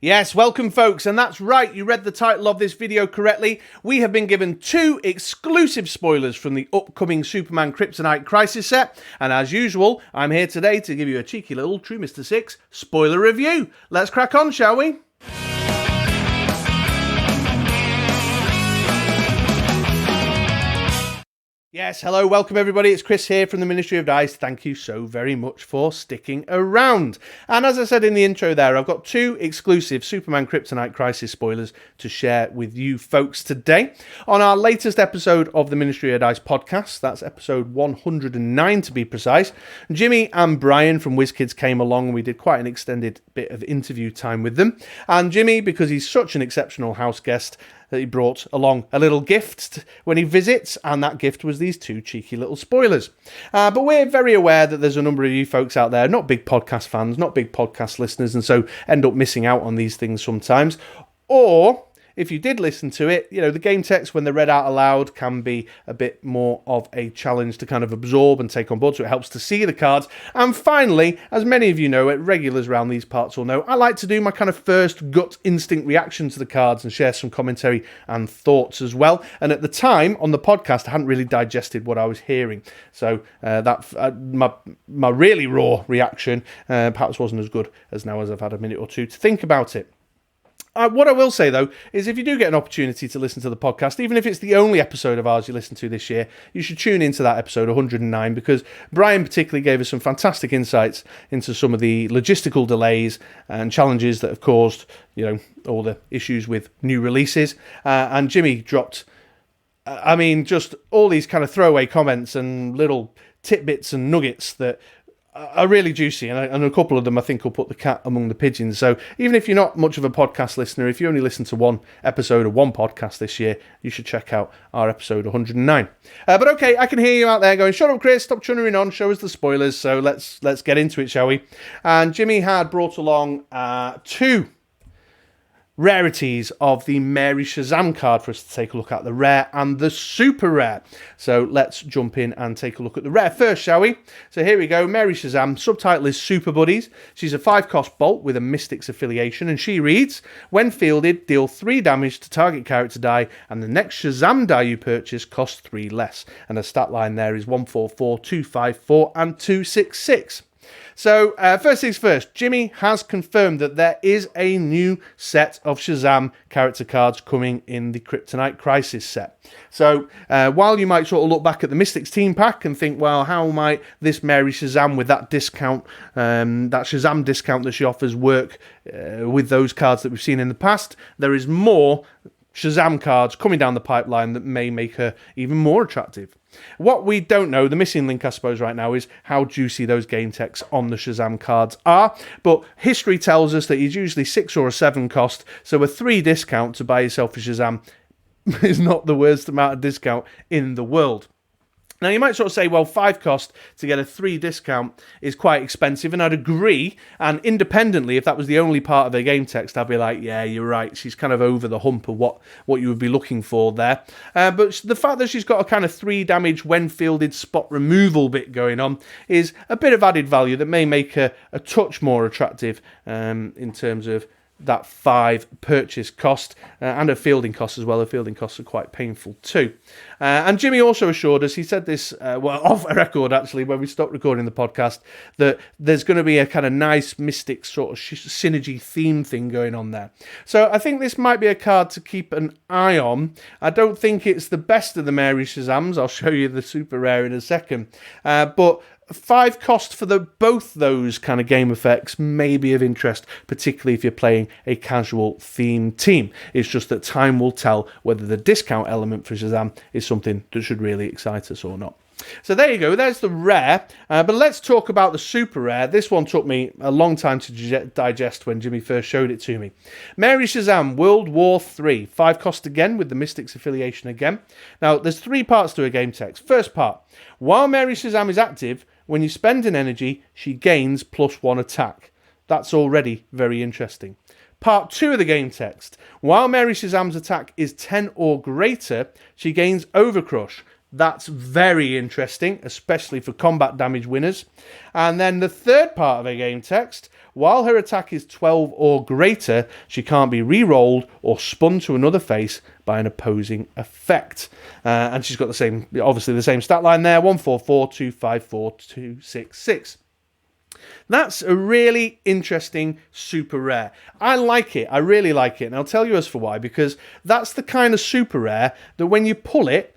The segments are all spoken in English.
Yes, welcome folks, and that's right, you read the title of this video correctly. We have been given 2 exclusive spoilers from the upcoming Superman Kryptonite Crisis set, and as usual, I'm here today to give you a cheeky little True Mr. 6 spoiler review. Let's crack on, shall we? Yes, hello, welcome everybody, it's Chris here from the Ministry of Dice. Thank you so very much for sticking around. And as I said in the intro there, I've got 2 exclusive Superman Kryptonite Crisis spoilers to share with you folks today. On our latest episode of the Ministry of Dice podcast, that's episode 109 to be precise, Jimmy and Brian from Wizkids came along and we did quite an extended bit of interview time with them. And Jimmy, because he's such an exceptional house guest, that he brought along a little gift when he visits, and that gift was these 2 cheeky little spoilers. But we're very aware that there's a number of you folks out there, not big podcast fans, not big podcast listeners, and so end up missing out on these things sometimes. Or if you did listen to it, you know, the game text when they're read out aloud can be a bit more of a challenge to kind of absorb and take on board, so it helps to see the cards. And finally, as many of you know, regulars around these parts will know, I like to do my kind of first gut instinct reaction to the cards and share some commentary and thoughts as well. And at the time, on the podcast, I hadn't really digested what I was hearing. So my really raw reaction perhaps wasn't as good as now as I've had a minute or two to think about it. What I will say, though, is if you do get an opportunity to listen to the podcast, even if it's the only episode of ours you listen to this year, you should tune into that episode 109, because Brian particularly gave us some fantastic insights into some of the logistical delays and challenges that have caused, you know, all the issues with new releases. And Jimmy dropped, just all these kind of throwaway comments and little tidbits and nuggets that are really juicy, and a couple of them I think will put the cat among the pigeons. So even if you're not much of a podcast listener, if you only listen to one episode of one podcast this year, you should check out our episode 109. But okay, I can hear you out there going, shut up Chris, stop chunnering on, show us the spoilers. So let's get into it, shall we? And Jimmy had brought along 2 rarities of the Mary Shazam card for us to take a look at, the rare and the super rare. So let's jump in and take a look at the rare first, shall we? So here we go, Mary Shazam, subtitle is Super Buddies. She's a 5-cost bolt with a Mystics affiliation, and she reads, when fielded, deal 3 damage to target character die, and the next Shazam die you purchase costs 3 less. And the stat line there is 144, 254 and 266. So, first things first, Jimmy has confirmed that there is a new set of Shazam character cards coming in the Kryptonite Crisis set. So, while you might sort of look back at the Mystics team pack and think, well, how might this Mary Shazam with that discount, that Shazam discount that she offers work with those cards that we've seen in the past, there is more Shazam cards coming down the pipeline that may make her even more attractive. What we don't know, the missing link I suppose right now, is how juicy those game techs on the Shazam cards are, but history tells us that he's usually 6 or a 7 cost, so a 3 discount to buy yourself a Shazam is not the worst amount of discount in the world. Now, you might sort of say, well, 5 cost to get a 3 discount is quite expensive, and I'd agree, and independently, if that was the only part of the game text, I'd be like, yeah, you're right, she's kind of over the hump of what you would be looking for there. But the fact that she's got a kind of 3 damage when fielded spot removal bit going on is a bit of added value that may make her a touch more attractive in terms of that 5 purchase cost and a fielding cost as well. The fielding costs are quite painful too. And Jimmy also assured us, he said this, off a record actually, when we stopped recording the podcast, that there's going to be a kind of nice mystic sort of synergy theme thing going on there. So I think this might be a card to keep an eye on. I don't think it's the best of the Mary Shazams. I'll show you the super rare in a second. But 5 cost for both those kind of game effects may be of interest, particularly if you're playing a casual themed team. It's just that time will tell whether the discount element for Shazam is something that should really excite us or not. So there you go, there's the rare, but let's talk about the super rare. This one took me a long time to digest when Jimmy first showed it to me. Mary Shazam, World War III, 5 cost again with the Mystics affiliation again. Now, there's 3 parts to a game text. First part, while Mary Shazam is active, when you spend an energy, she gains +1 attack. That's already very interesting. Part 2 of the game text, while Mary Shazam's attack is 10 or greater, she gains Overcrush. That's very interesting, especially for combat damage winners. And then the third part of the game text, while her attack is 12 or greater, she can't be re-rolled or spun to another face by an opposing effect. And she's got the same, obviously the same stat line there, 144, 254, 266. That's a really interesting super rare. I like it. I really like it. And I'll tell you as for why, because that's the kind of super rare that when you pull it,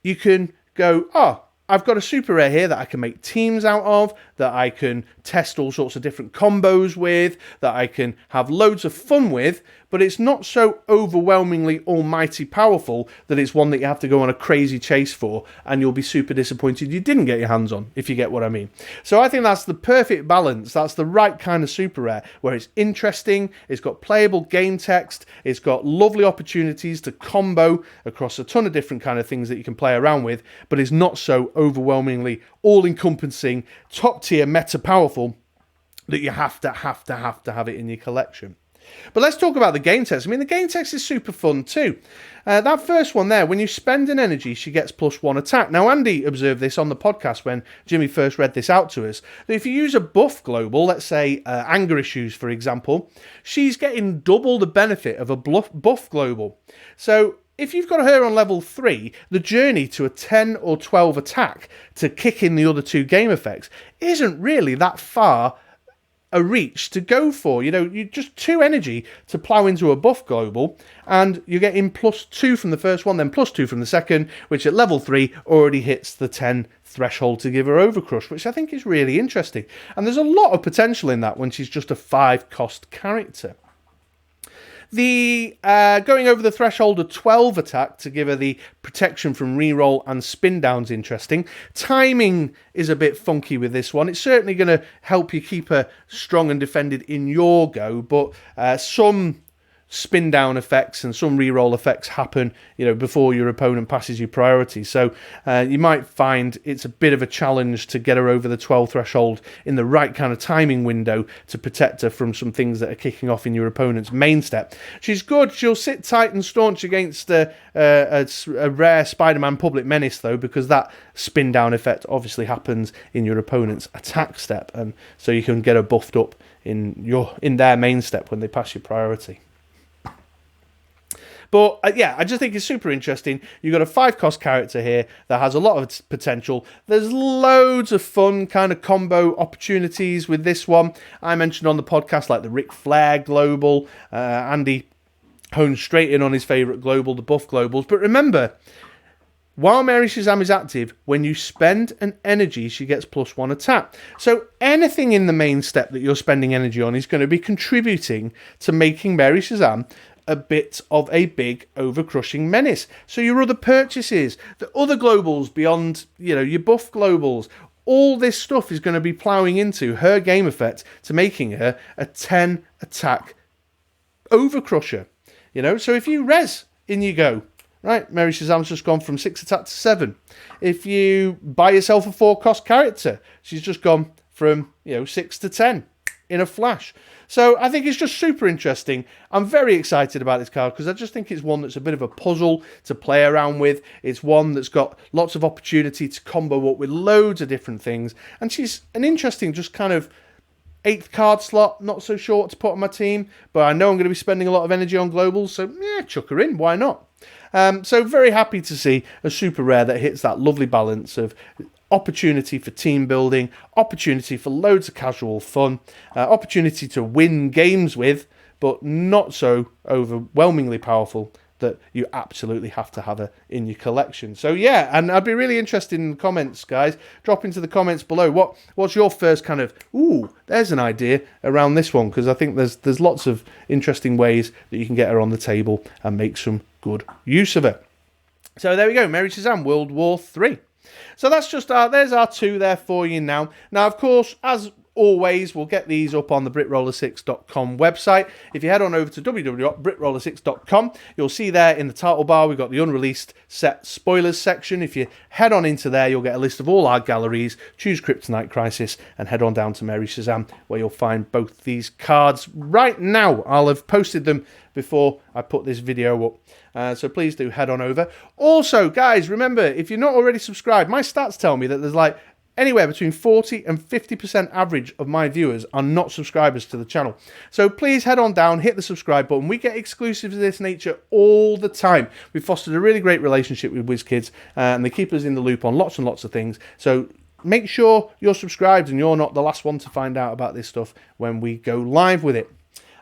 you can go, oh, I've got a super rare here that I can make teams out of, that I can test all sorts of different combos with, that I can have loads of fun with, but it's not so overwhelmingly almighty powerful that it's one that you have to go on a crazy chase for, and you'll be super disappointed you didn't get your hands on, if you get what I mean. So I think that's the perfect balance. That's the right kind of super rare, where it's interesting, it's got playable game text, it's got lovely opportunities to combo across a ton of different kind of things that you can play around with, but it's not so overwhelmingly all-encompassing, top-tier meta powerful that you have to have it in your collection. But let's talk about the game text. I mean, the game text is super fun too. That first one there, when you spend an energy, she gets +1 attack. Now, Andy observed this on the podcast when Jimmy first read this out to us, that if you use a buff global, let's say anger issues, for example, she's getting double the benefit of a buff global. So if you've got her on level 3, the journey to a 10 or 12 attack to kick in the other two game effects isn't really that far a reach to go for. You know, you just 2 energy to plow into a buff global, and you're getting +2 from the first one, then +2 from the second, which at level 3 already hits the 10 threshold to give her Overcrush, which I think is really interesting. And there's a lot of potential in that when she's just a 5-cost character. The going over the threshold of 12 attack to give her the protection from reroll and spin down's interesting. Timing is a bit funky with this one. It's certainly going to help you keep her strong and defended in your go, but some spin down effects and some reroll effects happen, you know, before your opponent passes you priority. So you might find it's a bit of a challenge to get her over the 12 threshold in the right kind of timing window to protect her from some things that are kicking off in your opponent's main step. She's good. She'll sit tight and staunch against a rare Spider-Man Public Menace, though, because that spin down effect obviously happens in your opponent's attack step, and so you can get her buffed up in their main step when they pass your priority. But yeah, I just think it's super interesting. You've got a 5-cost character here that has a lot of potential. There's loads of fun kind of combo opportunities with this one. I mentioned on the podcast, like the Ric Flair Global. Andy honed straight in on his favourite global, the buff globals. But remember, while Mary Shazam is active, when you spend an energy, she gets +1 attack. So anything in the main step that you're spending energy on is going to be contributing to making Mary Shazam a bit of a big overcrushing menace. So your other purchases, the other globals beyond, you know, your buff globals, all this stuff is going to be ploughing into her game effect to making her a 10 attack overcrusher. You know, so if you res in you go, right, Mary Shazam's just gone from 6 attack to 7. If you buy yourself a 4-cost character, she's just gone from, 6 to 10 in a flash. So I think it's just super interesting. I'm very excited about this card because I just think it's one that's a bit of a puzzle to play around with. It's one that's got lots of opportunity to combo up with loads of different things. And she's an interesting just kind of 8th card slot, not so short to put on my team. But I know I'm going to be spending a lot of energy on globals, so yeah, chuck her in. Why not? So very happy to see a super rare that hits that lovely balance of opportunity for team building, opportunity for loads of casual fun, opportunity to win games with, but not so overwhelmingly powerful that you absolutely have to have her in your collection. So yeah, and I'd be really interested in the comments, guys. Drop into the comments below. What's your first kind of, there's an idea around this one, because I think there's lots of interesting ways that you can get her on the table and make some good use of her. So there we go, Mary Shazam, World War 3. So that's just there's our 2 there for you now. Now, of course, as always, we'll get these up on the BritRoller6.com website. If you head on over to www.britroller6.com, you'll see there in the title bar, we've got the unreleased set spoilers section. If you head on into there, you'll get a list of all our galleries. Choose Kryptonite Crisis and head on down to Mary Shazam, where you'll find both these cards right now. I'll have posted them before I put this video up. So please do head on over. Also, guys, remember, if you're not already subscribed, my stats tell me that there's like anywhere between 40 and 50% average of my viewers are not subscribers to the channel. So please head on down, hit the subscribe button. We get exclusives of this nature all the time. We've fostered a really great relationship with Wizkids, and they keep us in the loop on lots and lots of things. So make sure you're subscribed and you're not the last one to find out about this stuff when we go live with it.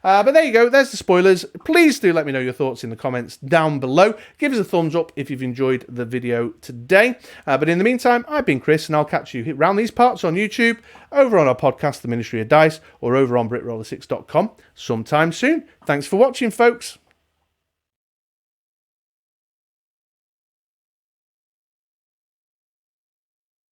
But there you go, there's the spoilers. Please do let me know your thoughts in the comments down below. Give us a thumbs up if you've enjoyed the video today. But in the meantime, I've been Chris, and I'll catch you around these parts on YouTube, over on our podcast, The Ministry of Dice, or over on BritRoller6.com sometime soon. Thanks for watching, folks.